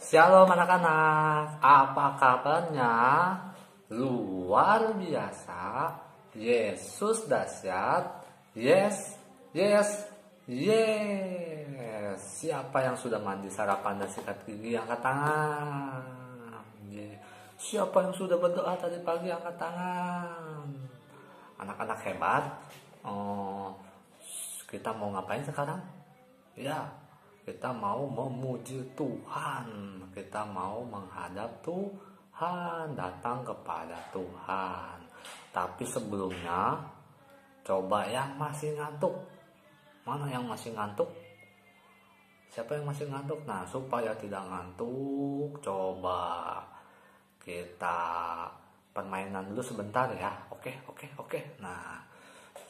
Shalom anak-anak, apa kabarnya? Luar biasa, Yesus dahsyat, yes, yes, yes. Siapa yang sudah mandi sarapan dan sikat gigi angkat tangan? Siapa yang sudah berdoa tadi pagi angkat tangan? Anak-anak hebat. Kita mau ngapain sekarang? Ya, kita mau memuji Tuhan. Kita mau menghadap Tuhan, datang kepada Tuhan. Tapi sebelumnya, coba yang masih ngantuk. Mana yang masih ngantuk? Siapa yang masih ngantuk? Nah, supaya tidak ngantuk, coba kita permainan dulu sebentar ya. Oke. Nah,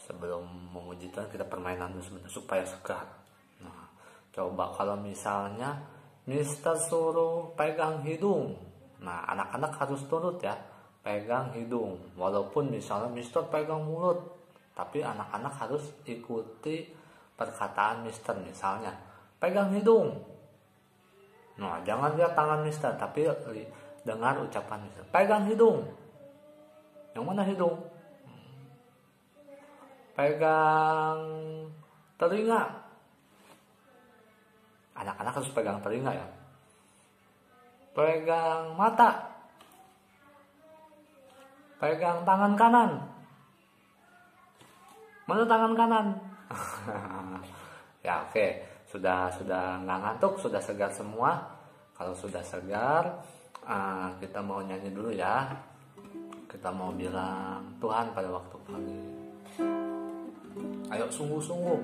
sebelum memuji Tuhan, kita permainan dulu sebentar supaya segar. Nah, coba kalau misalnya Mister suruh pegang hidung. Nah, anak-anak harus turut ya, pegang hidung. Walaupun misalnya Mister pegang mulut, tapi anak-anak harus ikuti perkataan Mister. Misalnya, pegang hidung. Nah, jangan lihat tangan Mister, tapi dengar ucapan Mister. Pegang hidung. Yang mana hidung? Pegang telinga. Anak-anak harus pegang telinga ya. Pegang mata. Pegang tangan kanan. Mana tangan kanan? Ya oke. Sudah nggak ngantuk, sudah segar semua. Kalau sudah segar, kita mau nyanyi dulu ya. Kita mau bilang Tuhan pada waktu pagi. Ayo sungguh-sungguh.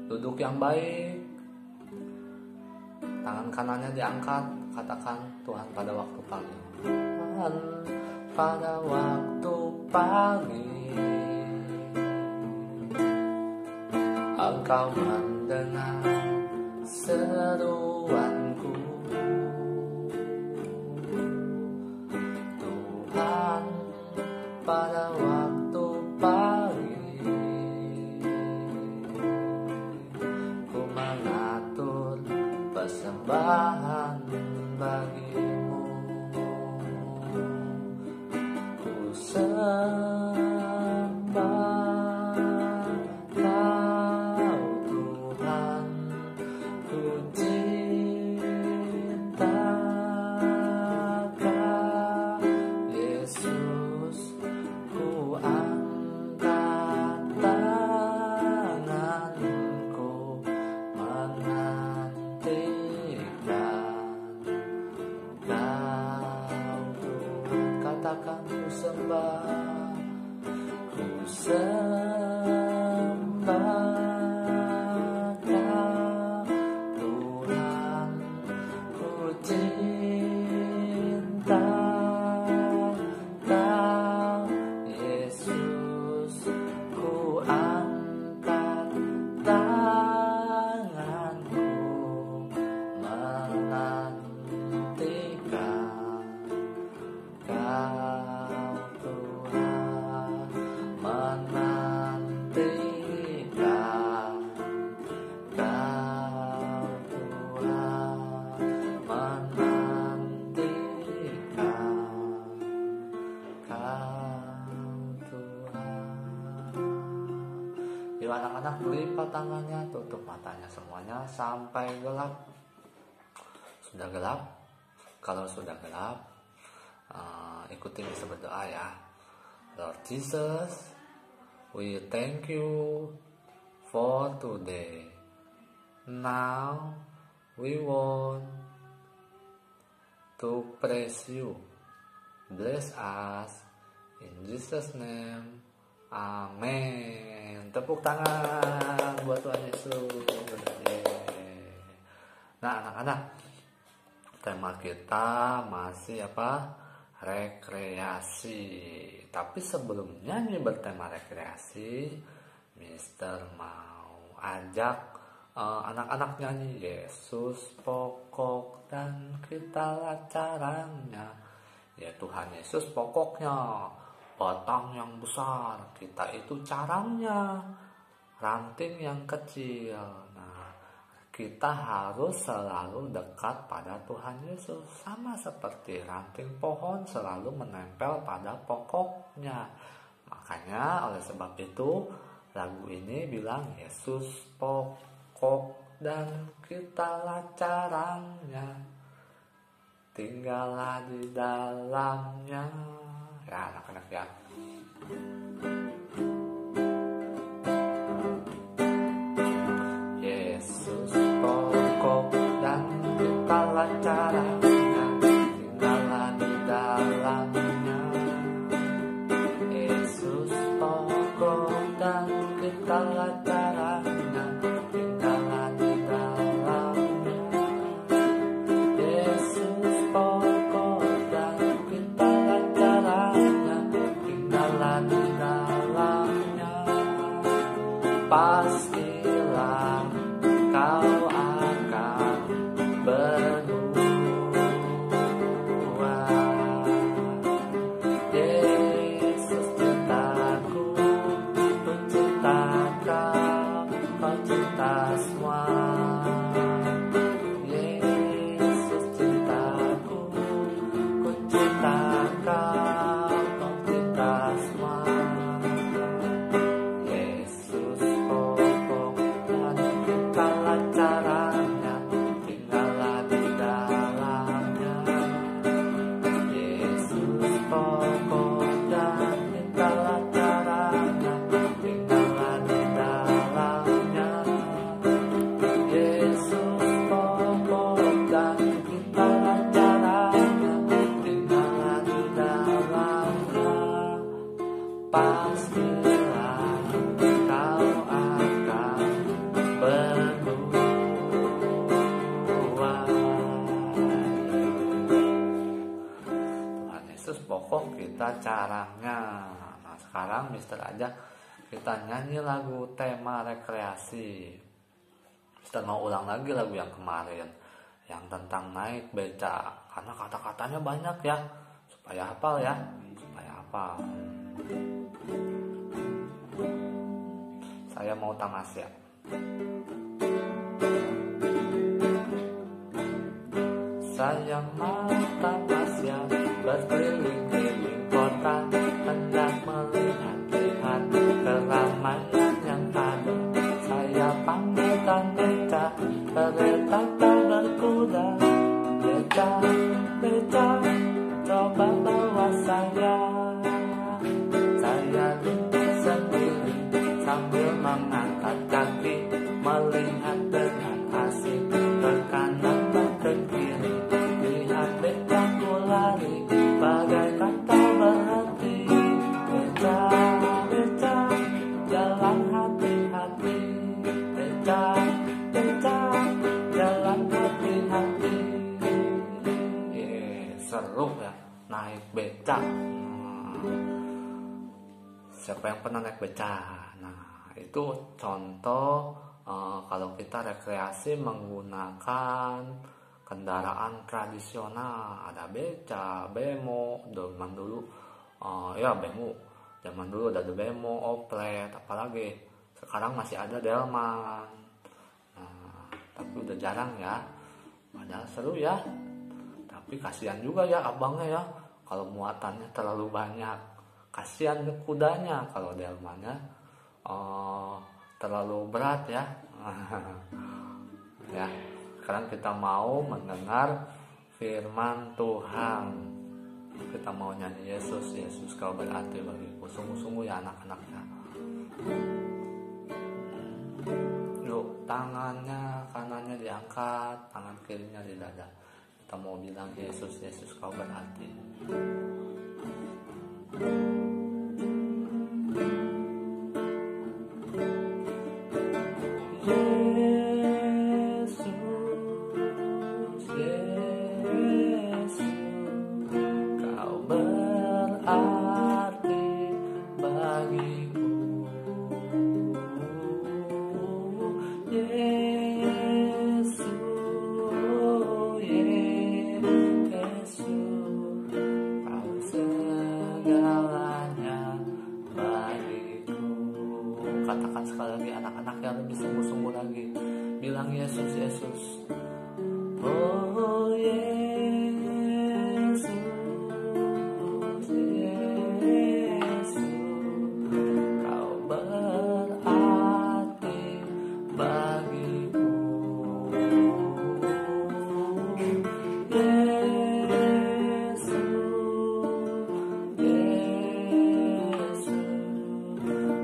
Duduk yang baik. Tangan kanannya diangkat, katakan Tuhan pada waktu pagi. Tuhan pada waktu pagi, Engkau mendengar seruanku. Tuhan pada waktu pagi, ku mengatur persembahan bagimu. Ku sembah Kau Tuhan, ku cinta Kau Yesus, ku angkat tanganku menantikan Kau Tuhan. Katakan ku sembah Kau Tuhan, ku cinta Kau Yesus, ku angkat tanganku menantikan Kau Tuhan, menantikan Kau Tuhan, menantikan Kau Tuhan. Yuk anak-anak, lipat tangannya, tutup matanya semuanya sampai gelap. Sudah gelap? Kalau sudah gelap, ikuti bisa berdoa ya. Lord Jesus, we thank you for today. Now we want to praise you. Bless us in Jesus' name. Amin. Tepuk tangan buat Tuhan Yesus. Nah anak-anak, tema kita masih apa? Rekreasi. Tapi sebelum nyanyi bertema rekreasi, Mister mau ajak anak-anak nyanyi Yesus pokok dan kitalah caranya. Ya Tuhan Yesus pokoknya, batang yang besar, kita itu caranya, ranting yang kecil. Nah, kita harus selalu dekat pada Tuhan Yesus. Sama seperti ranting pohon selalu menempel pada pokoknya. Makanya oleh sebab itu lagu ini bilang Yesus pokok dan kitalah carangnya, tinggallah di dalamnya. Ya anak-anak ya. Yesus pokok dan kitalah caranya, tinggallah di dalamnya. Yesus pokok dan kitalah caranya, tinggallah di dalamnya. Yesus pokok dan kitalah caranya, tinggallah di dalamnya. Pastilah kau akan bernubuat. Yesus cintaku, ku cinta kau, kau cinta semua. Yesus cintaku, ku cinta kau, kau cinta semua. Yesus pokok dan kitalah caranya, tinggallah di dalamnya. Yesus pokok dan kitalah caranya, tinggallah di dalamnya. Yesus pokok dan kitalah caranya, tinggallah di dalamnya. Pastilah kau akan bernubuat. Tuhan Yesus pokok, kita caranya. Nah sekarang Mister ajak kita nyanyi lagu tema rekreasi. Mister mau ulang lagi lagu yang kemarin, yang tentang naik beca, karena kata-katanya banyak ya, supaya hafal ya, supaya hafal. Saya mau tamasya. Saya mau tamasya, berkeliling-keliling kota, hendak melihat-lihat keramaian yang ada. Saya panggilkan beca, kereta tak berkuda. Beca, beca, coba bawa saya. Saya duduk sendiri sambil mengangkat kaki, melihat dengan asik ke kanan dan ke kiri. Lihat becaku lari bagaikan tak berhenti. Beca, beca, jalan hati-hati. Beca, beca, jalan hati-hati. Seru ya naik beca. Siapa yang pernah naik beca? Nah itu contoh kalau kita rekreasi menggunakan kendaraan tradisional. Ada beca, bemo, zaman dulu ya bemo, zaman dulu ada bemo, oplet, apalagi sekarang masih ada delman. Nah, tapi udah jarang ya. Padahal seru ya. Tapi kasihan juga ya abangnya ya, kalau muatannya terlalu banyak. Kasihan kudanya kalau delmannya terlalu berat ya. Ya, sekarang kita mau mendengar firman Tuhan. Kita mau nyanyi Yesus, Yesus kau berarti bagiku. Sungguh-sungguh ya anak-anaknya. Yuk, tangannya kanannya diangkat, tangan kirinya di dada. Kita mau bilang Yesus, Yesus kau berarti. Katakan sekali lagi anak-anak yang lebih sungguh-sungguh lagi. Bilang Yesus, Yesus. Oh Yesus, Yesus, Kau berarti bagiku. Yesus, Yesus,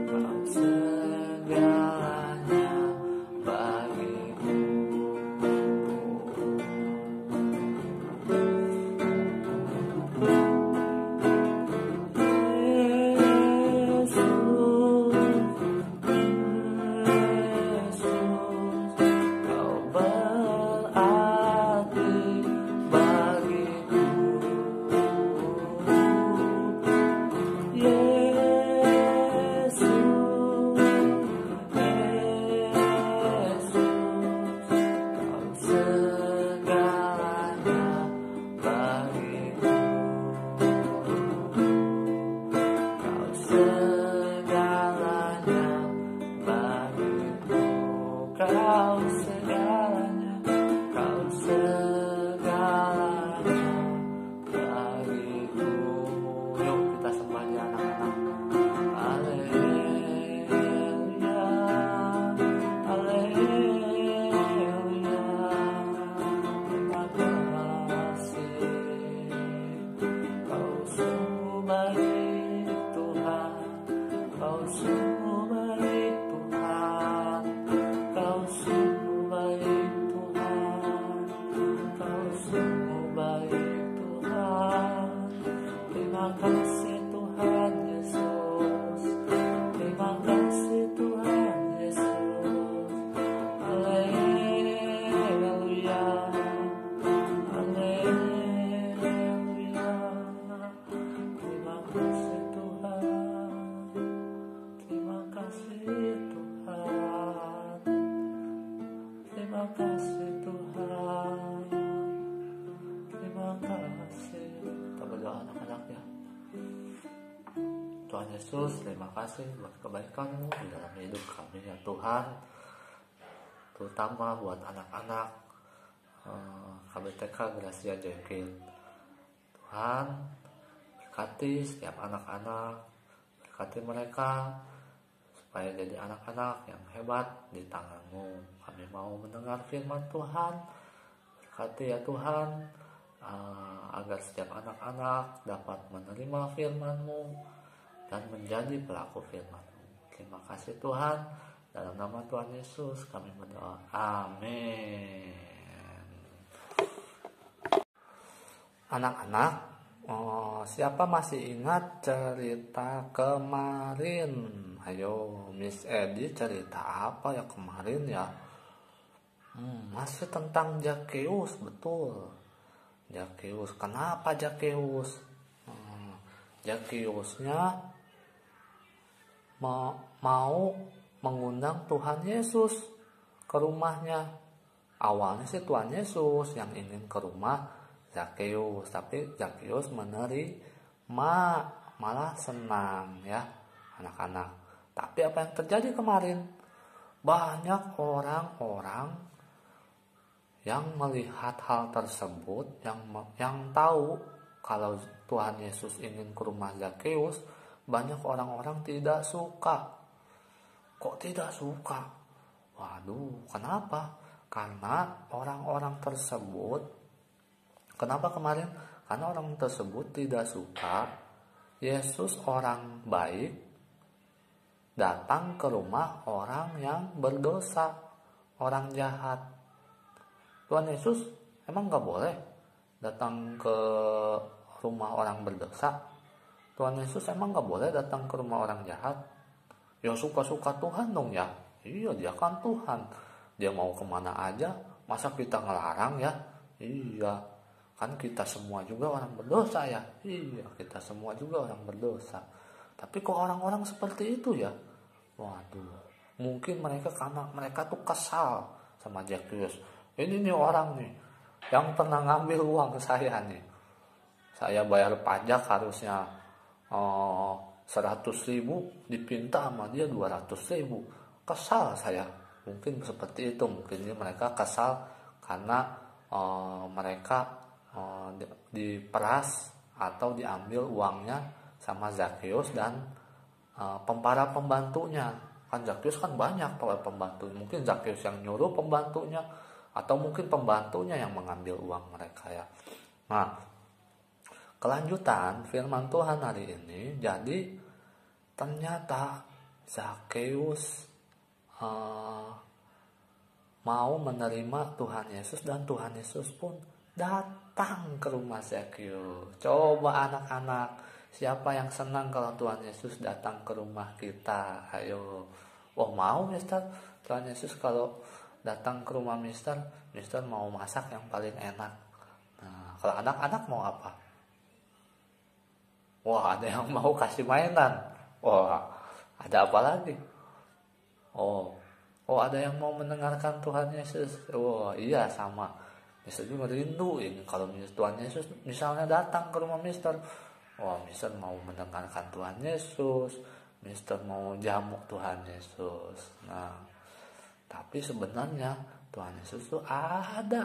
Kau segalanya bagiku. Kau segalanya, Kau segalanya bagiku. Yuk kita sembah ya anak-anak. Haleluya, haleluya. Terima kasih, Kau sungguh baik Tuhan, Kau sungguh baik Tuhan. Kau sungguh baik Tuhan, Kau sungguh baik Tuhan. Terima kasih Tuhan Yesus, terima kasih Tuhan Yesus. Haleluya, haleluya. Terima kasih Tuhan, terima kasih Tuhan. Terima kasih Tuhan, terima kasih. Kita berdoa anak-anak ya. Tuhan Yesus, terima kasih buat kebaikan-Mu di dalam hidup kami ya Tuhan, terutama buat anak-anak KBTK Gracia Jekyll. Tuhan, berkati setiap anak-anak, berkati mereka supaya jadi anak-anak yang hebat di tangan-Mu. Kami mau mendengar firman Tuhan. Berkati ya Tuhan, agar setiap anak-anak dapat menerima firman-Mu dan menjadi pelaku firman-Mu. Terima kasih Tuhan. Dalam nama Tuhan Yesus kami berdoa. Amin. Anak-anak, siapa masih ingat cerita kemarin? Ayo, Miss Edi cerita apa ya kemarin ya? Masih tentang Zakheus, betul. Zakheus, kenapa Zakheus? Zakheusnya mau mengundang Tuhan Yesus ke rumahnya. Awalnya sih Tuhan Yesus yang ingin ke rumah Zakheus, tapi Zakheus menerima, malah senang ya anak-anak. Tapi apa yang terjadi kemarin? Banyak orang-orang yang melihat hal tersebut, yang tahu kalau Tuhan Yesus ingin ke rumah Zakheus, banyak orang-orang tidak suka. Kok tidak suka? Waduh, kenapa? Karena orang-orang tersebut, kenapa kemarin? Karena orang tersebut tidak suka Yesus orang baik datang ke rumah orang yang berdosa, orang jahat. Tuhan Yesus emang gak boleh datang ke rumah orang berdosa? Tuhan Yesus emang gak boleh datang ke rumah orang jahat? Ya suka-suka Tuhan dong ya. Iya, dia kan Tuhan. Dia mau kemana aja, masa kita ngelarang ya? Iya, kan kita semua juga orang berdosa ya. Iya, kita semua juga orang berdosa. Tapi kok orang-orang seperti itu ya? Waduh, mungkin mereka karena mereka tuh kesal sama Zakheus. Ini nih orang nih yang pernah ngambil uang saya nih. Saya bayar pajak harusnya 100.000, dipinta sama dia 200.000. Kesal saya. Mungkin seperti itu, mungkin mereka kesal karena mereka diperas atau diambil uangnya sama Zakheus dan para pembantunya. Kan Zakheus kan banyak para pembantu, mungkin Zakheus yang nyuruh pembantunya atau mungkin pembantunya yang mengambil uang mereka ya. Nah, kelanjutan firman Tuhan hari ini, jadi ternyata Zakheus mau menerima Tuhan Yesus dan Tuhan Yesus pun datang ke rumah Zakheus. Coba anak-anak, siapa yang senang kalau Tuhan Yesus datang ke rumah kita? Ayo. Oh mau Mister, Tuhan Yesus kalau datang ke rumah Mister mau masak yang paling enak. Nah, kalau anak-anak mau apa? Wah, ada yang mau kasih mainan. Wah, ada apa lagi? Oh, ada yang mau mendengarkan Tuhan Yesus. Oh iya, sama. Mister juga rindu ini kalau Tuhan Yesus misalnya datang ke rumah Mister. Wah, Mister mau mendengarkan Tuhan Yesus. Mister mau jamu Tuhan Yesus. Nah, tapi sebenarnya Tuhan Yesus itu ada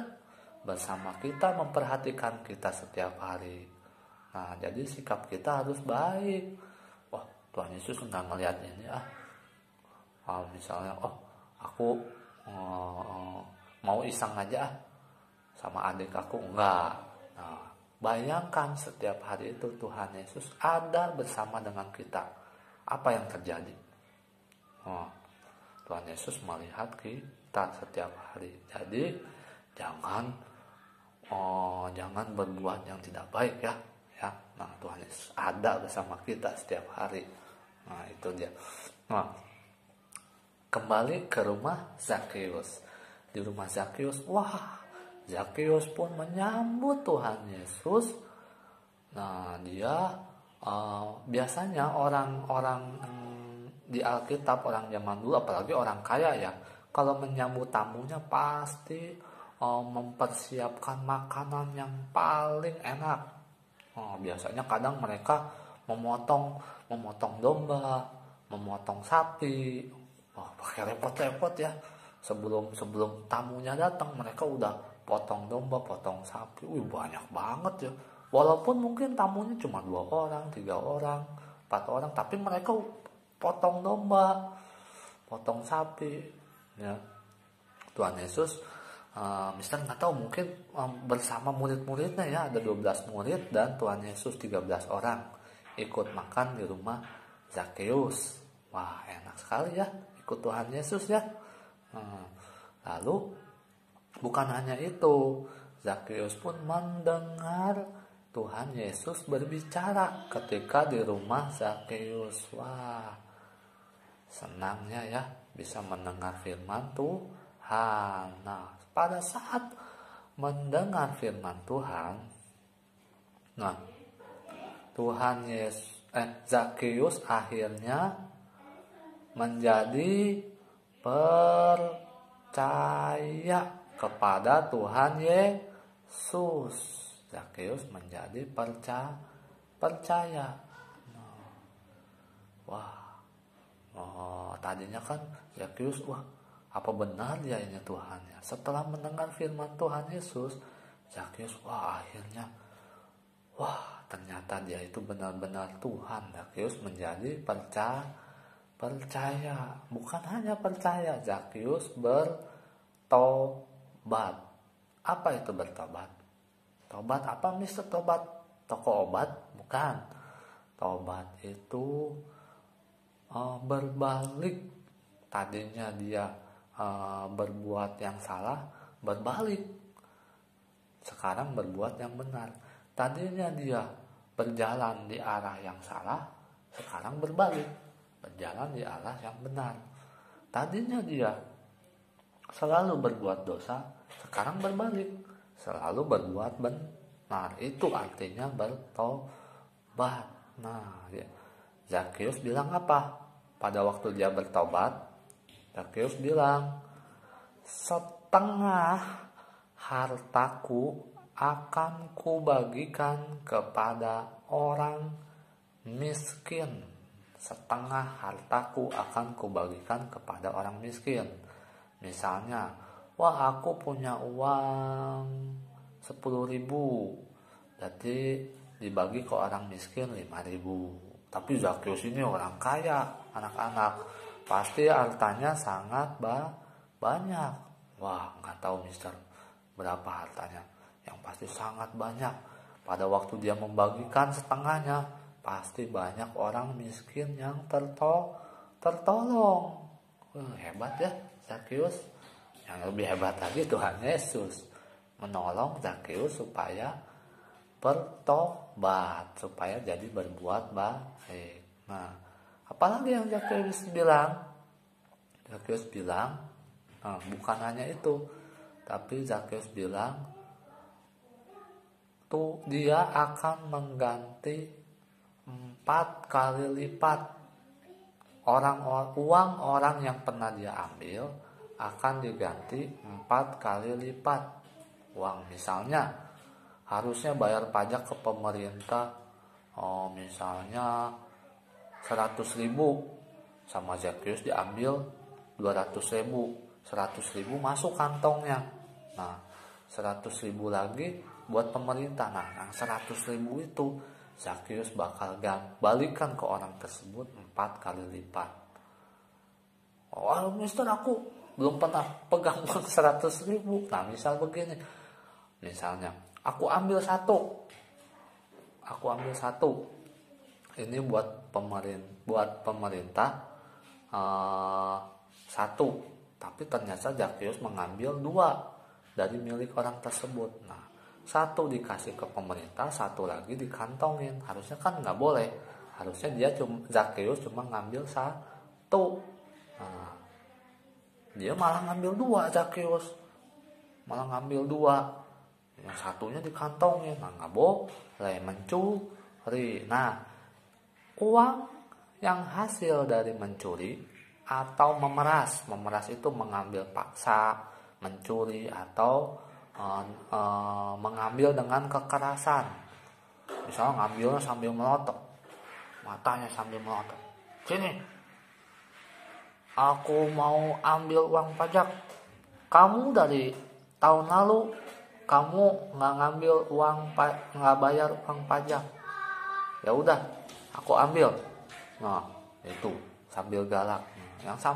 bersama kita, memperhatikan kita setiap hari. Nah, jadi sikap kita harus baik. Wah, Tuhan Yesus nggak ngeliat ini misalnya, aku mau iseng aja sama adik aku, enggak. Nah, bayangkan setiap hari itu Tuhan Yesus ada bersama dengan kita. Apa yang terjadi? Tuhan Yesus melihat kita setiap hari. Jadi jangan berbuat yang tidak baik ya. Nah, Tuhan Yesus ada bersama kita setiap hari. Nah, itu dia. Nah, kembali ke rumah Zakheus. Di rumah Zakheus, Zakheus pun menyambut Tuhan Yesus. Nah, dia biasanya orang-orang di Alkitab, orang zaman dulu, apalagi orang kaya ya, kalau menyambut tamunya pasti mempersiapkan makanan yang paling enak. Biasanya kadang mereka memotong domba, memotong sapi. Pakai repot-repot ya. Sebelum tamunya datang, mereka udah potong domba, potong sapi. Banyak banget ya. Walaupun mungkin tamunya cuma 2 orang, 3 orang, 4 orang, tapi mereka potong domba, potong sapi. Ya. Tuhan Yesus, Mister nggak tahu, mungkin bersama murid-muridnya ya, ada 12 murid dan Tuhan Yesus 13 orang ikut makan di rumah Zakheus. Wah, enak sekali ya ikut Tuhan Yesus ya. Lalu bukan hanya itu, Zakheus pun mendengar Tuhan Yesus berbicara ketika di rumah Zakheus. Wah, senangnya ya bisa mendengar firman Tuhan. Nah, pada saat mendengar firman Tuhan, Zakheus akhirnya menjadi percaya kepada Tuhan Yesus. Zakheus menjadi percaya. Tadinya kan Zakheus, apa benar dia ini Tuhan ya? Setelah mendengar firman Tuhan Yesus, Zakheus akhirnya ternyata dia itu benar-benar Tuhan. Zakheus menjadi percaya. Bukan hanya percaya, Zakheus bertobat. Apa itu bertobat? Tobat apa Mister? Tobat toko obat? Bukan. Tobat itu berbalik. Tadinya dia berbuat yang salah, berbalik. Sekarang berbuat yang benar. Tadinya dia berjalan di arah yang salah, sekarang berbalik, berjalan di arah yang benar. Tadinya dia selalu berbuat dosa, sekarang berbalik, selalu berbuat benar. Itu artinya bertobat. Nah, Zakheus bilang apa? Pada waktu dia bertobat, Zakheus bilang, setengah hartaku akan kubagikan kepada orang miskin. Setengah hartaku akan kubagikan kepada orang miskin. Misalnya, wah aku punya uang 10.000, berarti dibagi ke orang miskin 5.000. Tapi Zakheus ini orang kaya, anak-anak, pasti hartanya sangat banyak. Wah, nggak tahu Mister berapa hartanya. Yang pasti sangat banyak. Pada waktu dia membagikan setengahnya, pasti banyak orang miskin yang tertolong. Hebat ya Zakheus. Yang lebih hebat lagi Tuhan Yesus menolong Zakheus supaya bertobat, supaya jadi berbuat baik. Nah, apalagi yang Zakheus bilang? Zakheus bilang, bukan hanya itu, tapi Zakheus bilang tuh dia akan mengganti 4 kali lipat uang orang yang pernah dia ambil, akan diganti 4 kali lipat uang. Misalnya harusnya bayar pajak ke pemerintah, misalnya 100.000, sama Zakheus diambil 200.000, 100.000 masuk kantongnya. Nah, 100.000 lagi buat pemerintah. Nah, yang 100.000 itu Zakheus bakal balikan ke orang tersebut 4 kali lipat. Oh, Mister, aku belum pernah pegang uang 100.000. Nah, misal begini, misalnya aku ambil satu, ini buat pemerintah satu, tapi ternyata Zakheus mengambil 2 dari milik orang tersebut. Nah, 1 dikasih ke pemerintah, 1 lagi dikantongin. Harusnya kan nggak boleh. Harusnya Zakheus cuma ngambil 1. Nah, dia malah ngambil 2 Zakheus. Malah ngambil 2. Yang satunya dikantongin. Nah, nggak boleh mencuri. Nah, uang yang hasil dari mencuri atau memeras itu mengambil paksa, mencuri, atau mengambil dengan kekerasan. Misalnya ngambilnya sambil melotot, matanya sambil melotot, sini aku mau ambil uang pajak, kamu dari tahun lalu kamu nggak ngambil nggak bayar uang pajak, ya udah aku ambil. Nah, itu sambil galak. Yang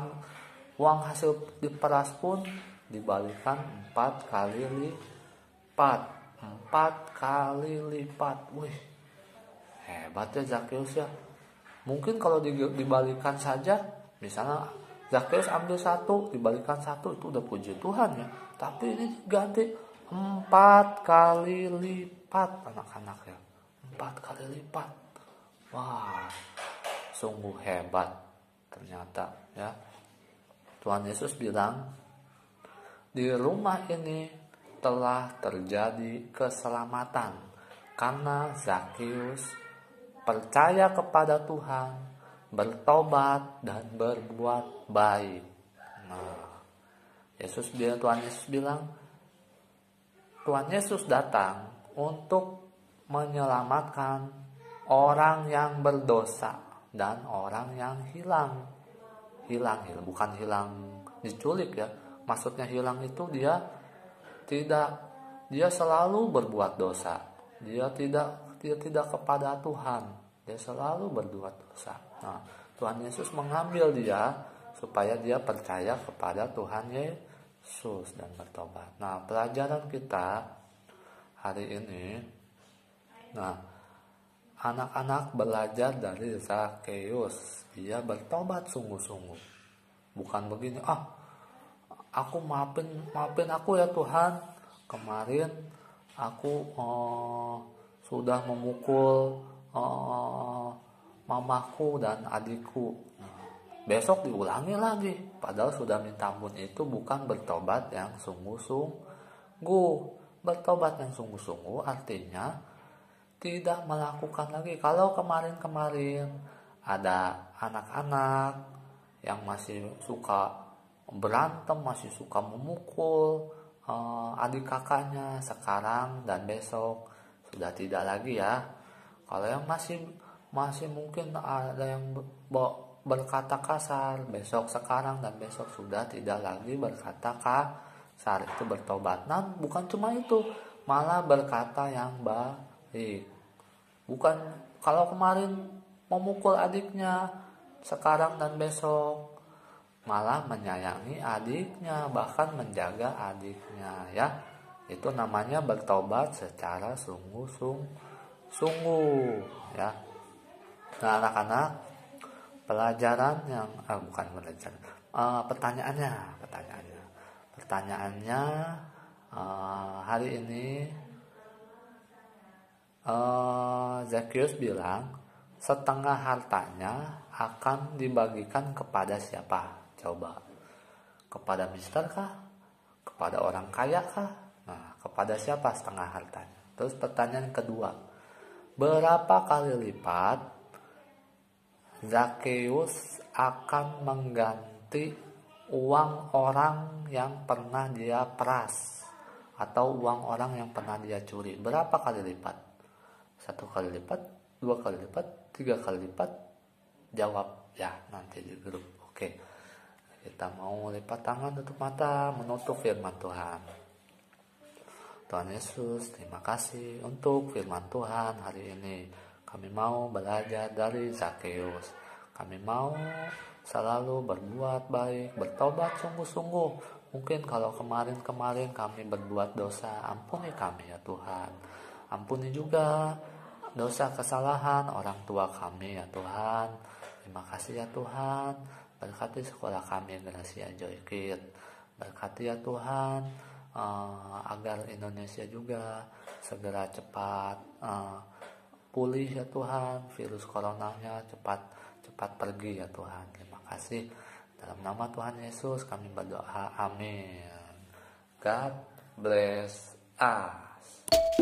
uang hasil diperas pun dibalikan 4 kali lipat. 4 kali lipat. Wih, hebat ya Zakheus ya. Mungkin kalau dibalikan saja, misalnya Zakheus ambil 1, dibalikan 1, itu udah puji Tuhan ya. Tapi ini ganti 4 kali lipat, anak-anak ya. 4 kali lipat. Wah, sungguh hebat ternyata ya. Tuhan Yesus bilang, di rumah ini telah terjadi keselamatan karena Zakheus percaya kepada Tuhan, bertobat dan berbuat baik. Nah, Tuhan Yesus bilang, Tuhan Yesus datang untuk menyelamatkan orang yang berdosa dan orang yang hilang, bukan hilang diculik ya. Maksudnya hilang itu dia selalu berbuat dosa. Dia tidak kepada Tuhan. Dia selalu berbuat dosa. Nah, Tuhan Yesus mengambil dia supaya dia percaya kepada Tuhan Yesus dan bertobat. Nah, pelajaran kita hari ini, anak-anak belajar dari Zakheus. Dia bertobat sungguh-sungguh. Bukan begini, aku maafin aku ya Tuhan, kemarin aku sudah memukul mamaku dan adikku. Besok diulangi lagi, padahal sudah minta ampun. Itu bukan bertobat yang sungguh-sungguh. Bertobat yang sungguh-sungguh artinya tidak melakukan lagi. Kalau kemarin-kemarin ada anak-anak yang masih suka berantem, masih suka memukul adik kakaknya, sekarang dan besok sudah tidak lagi ya. Kalau yang masih mungkin ada yang berkata kasar, besok sekarang dan besok sudah tidak lagi berkata kasar, itu bertobat. Nah, bukan cuma itu, malah berkata yang baik. Bukan kalau kemarin memukul adiknya, sekarang dan besok malah menyayangi adiknya, bahkan menjaga adiknya, ya. Itu namanya bertobat secara sungguh-sungguh, ya. Nah, anak-anak, pelajaran yang bukan pelajaran, pertanyaannya hari ini Zakheus bilang setengah hartanya akan dibagikan kepada siapa? Coba, kepada mister kah? Kepada orang kaya kah? Nah, kepada siapa setengah hartanya? Terus pertanyaan kedua, berapa kali lipat Zakheus akan mengganti uang orang yang pernah dia peras atau uang orang yang pernah dia curi? Berapa kali lipat? 1 kali lipat, 2 kali lipat, 3 kali lipat? Jawab ya nanti di grup. Oke, kita mau lipat tangan, tutup mata, menutup firman Tuhan. Tuhan Yesus, terima kasih untuk firman Tuhan hari ini. Kami mau belajar dari Zakheus. Kami mau selalu berbuat baik, bertobat sungguh-sungguh. Mungkin kalau kemarin kami berbuat dosa, ampuni kami ya Tuhan. Ampuni juga dosa kesalahan orang tua kami ya Tuhan. Terima kasih ya Tuhan. Berkati sekolah kami Gracia Joy Kid. Berkati ya Tuhan agar Indonesia juga segera cepat pulih ya Tuhan, virus coronanya cepat pergi ya Tuhan. Terima kasih. Dalam nama Tuhan Yesus kami berdoa. Amin. God bless us.